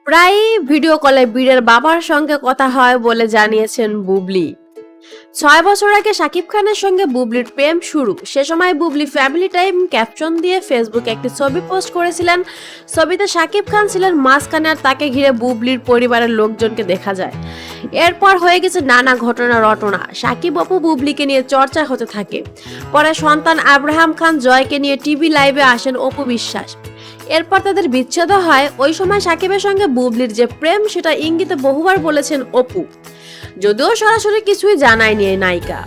প্রায়ই ভিডিও কলে বীরের বাবার সঙ্গে কথা হয় বলে জানিয়েছেন বুবলি। 6 বছর আগে শাকিব খানের সঙ্গে বুবলির প্রেম শুরু। সে সময় বুবলি ফ্যামিলি টাইম ক্যাপশন দিয়ে ফেসবুকে একটি ছবি পোস্ট করেছিলেন। ছবিতে শাকিব খান ছিলেন মাঝখানে আর তাকে ঘিরে বুবলির পরিবারের লোকজনকে দেখা যায়। এরপর হয়ে গেছে নানা ঘটনা রটনা। শাকিব অপু বুবলিকে নিয়ে চর্চা হতে থাকে। পরে সন্তান আব্রাহাম খান জয়কে নিয়ে টিভি লাইভে আসেন অপু বিশ্বাস। এরপর তাদের বিচ্ছেদ হয়। ওই সময় শাকিবের সঙ্গে বুবলির যে প্রেম সেটা ইঙ্গিতে বহুবার বলেছেন অপু, যদিও সরাসরি কিছুই জানায়নি এই নায়িকা।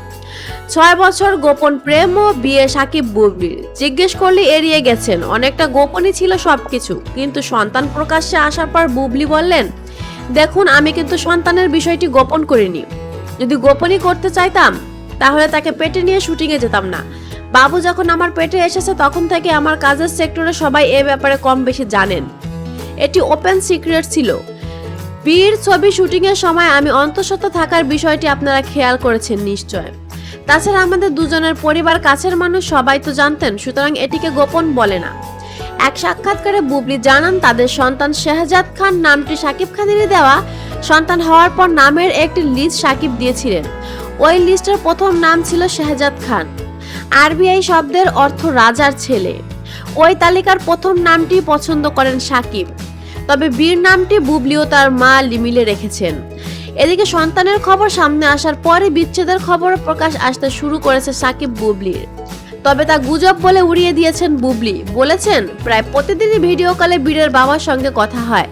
6 বছর গোপন প্রেম ও বিয়ে শাকিব বুবলির, জিজ্ঞেস করলে এড়িয়ে গেছেন। অনেকটা গোপনই ছিল সবকিছু, কিন্তু সন্তান প্রকাশ্যে আসার পর বুবলি বললেন, দেখুন আমি কিন্তু সন্তানের বিষয়টি গোপন করিনি। যদি গোপনই করতে চাইতাম তাহলে তাকে পেটে নিয়ে শুটিংয়ে যেতাম না। বাবু যখন আমার পেটে এসেছে তখন থেকে আমার কাজের সেক্টরে সবাই এ ব্যাপারে কম বেশি জানেন। এটি ওপেন সিক্রেট ছিল। বীর ছবি শুটিং এর সময় আমি অন্তঃসত্ত্বা থাকার বিষয়টি আপনারা খেয়াল করেছেন নিশ্চয়। তাছাড়া আমাদের দুজনের পরিবার কাছের মানুষ সবাই তো জানতেন, সুতরাং এটিকে গোপন বলে না। এক সাক্ষাৎকারে বুবলি জানান তাদের সন্তান শেহজাদ খান নামটি শাকিব খানেরই দেওয়া। সন্তান হওয়ার পর নামের একটি লিস্ট শাকিব দিয়েছিলেন। ওই লিস্টের প্রথম নাম ছিল শেহজাদ খান। আরবিআই শব্দের অর্থ রাজার ছেলে। ওই তালিকার প্রথম নামটি পছন্দ করেন শাকিব, তবে বীর নামটি বুবলি ও তার মা মিলে রেখেছেন। এদিকে সন্তানের খবর সামনে আসার পরে বিচ্ছেদের খবর প্রকাশ আসতে শুরু করেছে শাকিব বুবলির। তবে তা গুজব বলে উড়িয়ে দিয়েছেন বুবলি। বলেছেন, প্রায় প্রতিদিনই ভিডিও কলে বীরের বাবার সঙ্গে কথা হয়,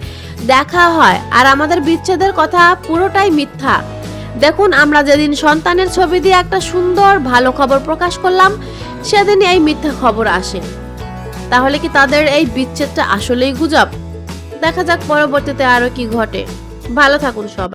দেখা হয়, আর আমাদের বিচ্ছেদের কথা পুরোটাই মিথ্যা। দেখুন, আমরা যেদিন সন্তানের ছবি দিয়ে একটা সুন্দর ভালো খবর প্রকাশ করলাম সেদিনই এই মিথ্যা খবর আসে। তাহলে কি তাদের এই বিচ্ছেদটা আসলেই গুজব? দেখা যাক পরবর্তীতে আরো কি ঘটে। ভালো থাকুন সবাই।